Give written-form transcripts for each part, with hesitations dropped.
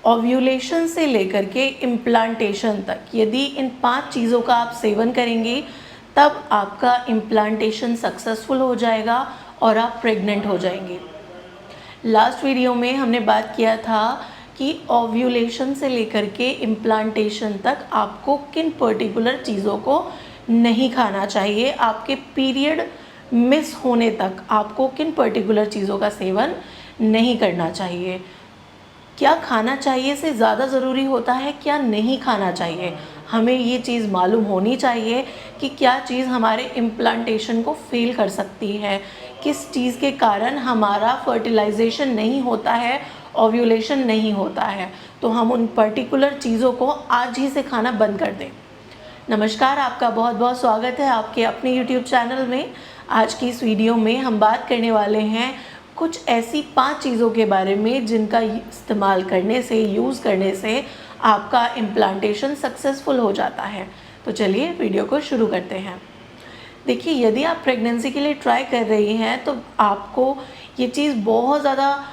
Ovulation से लेकर के इम्प्लांटेशन तक यदि इन 5 चीज़ों का आप सेवन करेंगे तब आपका इम्प्लांटेशन सक्सेसफुल हो जाएगा और आप प्रेग्नेंट हो जाएंगे। लास्ट वीडियो में हमने बात किया था कि ओव्यूलेशन से लेकर के इम्प्लांटेशन तक आपको किन पर्टिकुलर चीज़ों को नहीं खाना चाहिए, आपके पीरियड मिस होने तक आपको किन पर्टिकुलर चीज़ों का सेवन नहीं करना चाहिए, क्या खाना चाहिए से ज़्यादा ज़रूरी होता है क्या नहीं खाना चाहिए। हमें ये चीज़ मालूम होनी चाहिए कि क्या चीज़ हमारे इम्प्लांटेशन को फेल कर सकती है, किस चीज़ के कारण हमारा फर्टिलाइजेशन नहीं होता है, ओव्यूलेशन नहीं होता है। तो हम उन पर्टिकुलर चीज़ों को आज ही से खाना बंद कर दें। नमस्कार, आपका बहुत बहुत स्वागत है आपके अपने YouTube चैनल में। आज की इस वीडियो में हम बात करने वाले हैं कुछ ऐसी 5 चीज़ों के बारे में जिनका इस्तेमाल करने से, यूज़ करने से आपका इम्प्लांटेशन सक्सेसफुल हो जाता है। तो चलिए वीडियो को शुरू करते हैं। देखिए, यदि आप प्रेगनेंसी के लिए ट्राई कर रही हैं तो आपको ये चीज़ बहुत ज़्यादा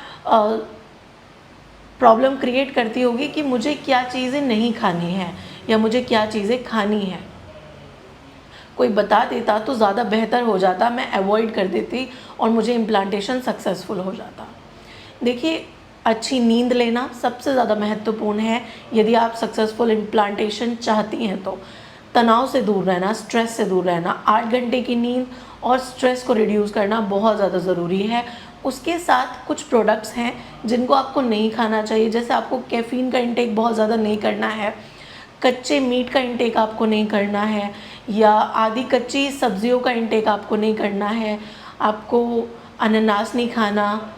प्रॉब्लम क्रिएट करती होगी कि मुझे क्या चीज़ें नहीं खानी है या मुझे क्या चीज़ें खानी है। कोई बता देता तो ज़्यादा बेहतर हो जाता, मैं अवॉइड कर देती और मुझे इम्प्लांटेशन सक्सेसफुल हो जाता। देखिए, अच्छी नींद लेना सबसे ज़्यादा महत्वपूर्ण है यदि आप सक्सेसफुल इम्प्लांटेशन चाहती हैं तो। तनाव से दूर रहना, स्ट्रेस से दूर रहना, 8 घंटे की नींद और स्ट्रेस को रिड्यूस करना बहुत ज़्यादा ज़रूरी है। उसके साथ कुछ प्रोडक्ट्स हैं जिनको आपको नहीं खाना चाहिए, जैसे आपको कैफ़ीन का इंटेक बहुत ज़्यादा नहीं करना है, कच्चे मीट का इंटेक आपको नहीं करना है, या आधी कच्ची सब्जियों का इंटेक आपको नहीं करना है। आपको अनानास नहीं खाना,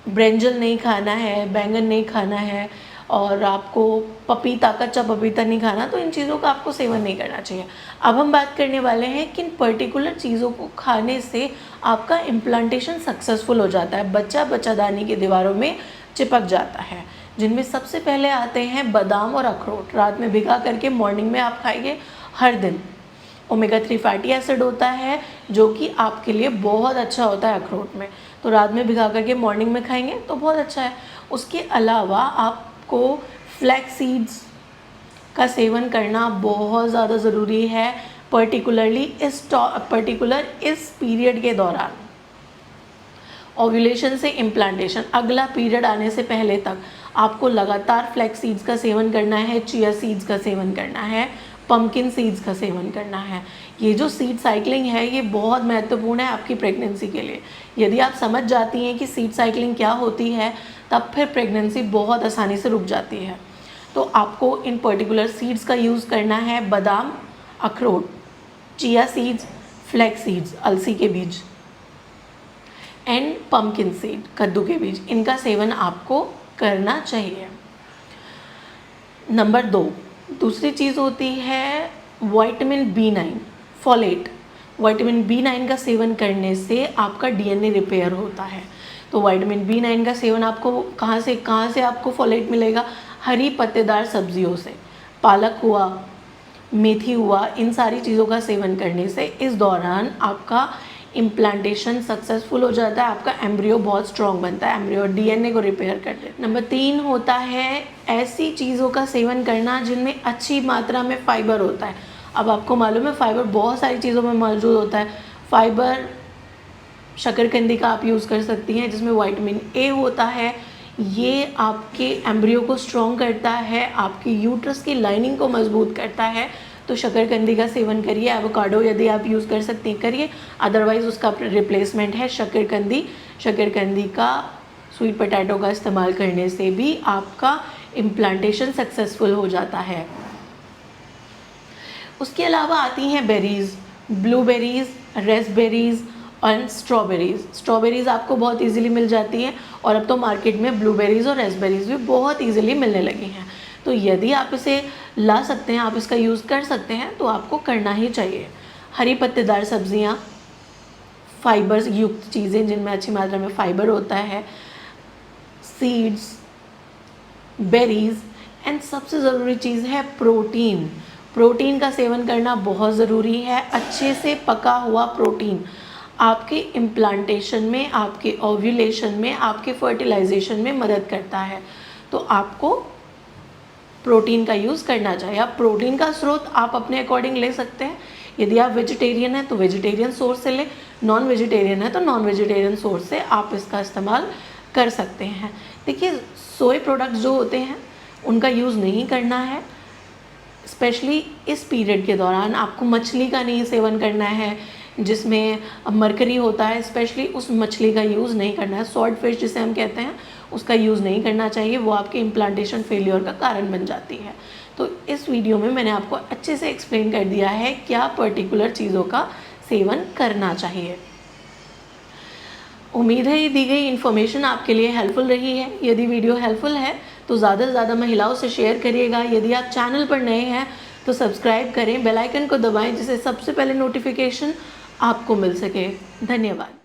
ब्रिंजल नहीं खाना है, बैंगन नहीं खाना है, और आपको पपीता, कच्चा पपीता नहीं खाना। तो इन चीज़ों का आपको सेवन नहीं करना चाहिए। अब हम बात करने वाले हैं किन पर्टिकुलर चीज़ों को खाने से आपका इम्प्लांटेशन सक्सेसफुल हो जाता है, बच्चा बच्चादानी की दीवारों में चिपक जाता है। जिनमें सबसे पहले आते हैं बादाम और अखरोट। रात में भिगा करके मॉर्निंग में आप खाइए हर दिन। ओमेगा 3 फैटी एसिड होता है जो कि आपके लिए बहुत अच्छा होता है अखरोट में, तो रात में भिगा करके मॉर्निंग में खाएंगे तो बहुत अच्छा है। उसके अलावा आपको फ्लैक्स सीड्स का सेवन करना बहुत ज़्यादा ज़रूरी है, पर्टिकुलर इस पीरियड के दौरान, ओव्यूलेशन से इम्प्लांटेशन, अगला पीरियड आने से पहले तक आपको लगातार फ्लैक्स सीड्स का सेवन करना है, चिया सीड्स का सेवन करना है, पम्पकिन सीड्स का सेवन करना है। ये जो सीड साइकिलिंग है ये बहुत महत्वपूर्ण है आपकी प्रेगनेंसी के लिए। यदि आप समझ जाती हैं कि सीड साइकिलिंग क्या होती है तब फिर प्रेगनेंसी बहुत आसानी से रुक जाती है। तो आपको इन पर्टिकुलर सीड्स का यूज़ करना है, बादाम, अखरोट, चिया सीड्स, फ्लैक्स सीड्स, अलसी के बीज, एंड पम्पकिन सीड, कद्दू के बीज। इनका सेवन आपको करना चाहिए। नंबर 2, दूसरी चीज़ होती है vitamin B9, folate. Vitamin B9 का सेवन करने से आपका DNA रिपेयर होता है। तो विटामिन B9 का सेवन आपको कहाँ से आपको फोलेट मिलेगा? हरी पत्तेदार सब्जियों से, पालक हुआ, मेथी हुआ, इन सारी चीज़ों का सेवन करने से इस दौरान आपका इम्प्लांटेशन सक्सेसफुल हो जाता है, आपका एम्ब्रियो बहुत स्ट्रॉन्ग बनता है, एम्ब्रियो DNA को रिपेयर कर देता है। नंबर 3 होता है ऐसी चीज़ों का सेवन करना जिनमें अच्छी मात्रा में फाइबर होता है। अब आपको मालूम है फाइबर बहुत सारी चीज़ों में मौजूद होता है। फाइबर शकरकंदी का आप यूज़ कर सकती हैं जिसमें विटामिन A होता है, ये आपके एम्ब्रियो को स्ट्रॉन्ग करता है, आपकी यूट्रस की लाइनिंग को मजबूत करता है। तो शकरकंदी का सेवन करिए। एवोकाडो यदि आप यूज़ कर सकती हैं करिए, अदरवाइज़ उसका रिप्लेसमेंट है शकरकंदी। शकरकंदी का, स्वीट पोटैटो का इस्तेमाल करने से भी आपका इम्प्लांटेशन सक्सेसफुल हो जाता है। उसके अलावा आती हैं बेरीज़, ब्लूबेरीज़, रेस्पबेरीज़ और स्ट्रॉबेरीज़। स्ट्रॉबेरीज़ आपको बहुत इजीली मिल जाती हैं और अब तो मार्केट में ब्लूबेरीज़ और रेस्पबेरीज़ भी बहुत इजीली मिलने लगी हैं। तो यदि आप इसे ला सकते हैं, आप इसका यूज़ कर सकते हैं तो आपको करना ही चाहिए। हरी पत्तेदार सब्जियां, फाइबर युक्त चीज़ें जिनमें अच्छी मात्रा में फाइबर होता है, सीड्स, बेरीज़, एंड सबसे ज़रूरी चीज़ है प्रोटीन। प्रोटीन का सेवन करना बहुत ज़रूरी है। अच्छे से पका हुआ प्रोटीन आपके इम्प्लांटेशन में, आपके ओव्यूलेशन में, आपके फर्टिलाइजेशन में मदद करता है। तो आपको प्रोटीन का यूज़ करना चाहिए। अब प्रोटीन का स्रोत आप अपने अकॉर्डिंग ले सकते हैं। यदि आप वेजिटेरियन हैं तो वेजिटेरियन सोर्स से लें, नॉन वेजिटेरियन है तो नॉन वेजिटेरियन सोर्स से आप इसका इस्तेमाल कर सकते हैं। देखिए, सोए प्रोडक्ट्स जो होते हैं उनका यूज़ नहीं करना है। स्पेशली इस पीरियड के दौरान आपको मछली का नहीं सेवन करना है जिसमें मरकरी होता है, स्पेशली उस मछली का यूज़ नहीं करना है। सॉल्ट फिश जिसे हम कहते हैं उसका यूज़ नहीं करना चाहिए, वो आपके इम्प्लांटेशन फेलियर का कारण बन जाती है। तो इस वीडियो में मैंने आपको अच्छे से एक्सप्लेन कर दिया है क्या पर्टिकुलर चीज़ों का सेवन करना चाहिए। उम्मीद है ये दी गई इन्फॉर्मेशन आपके लिए हेल्पफुल रही है। यदि वीडियो हेल्पफुल है तो ज़्यादा से ज़्यादा महिलाओं से शेयर करिएगा। यदि आप चैनल पर नए हैं तो सब्सक्राइब करें, बेल आइकन को दबाएं जिससे सबसे पहले नोटिफिकेशन आपको मिल सके। धन्यवाद।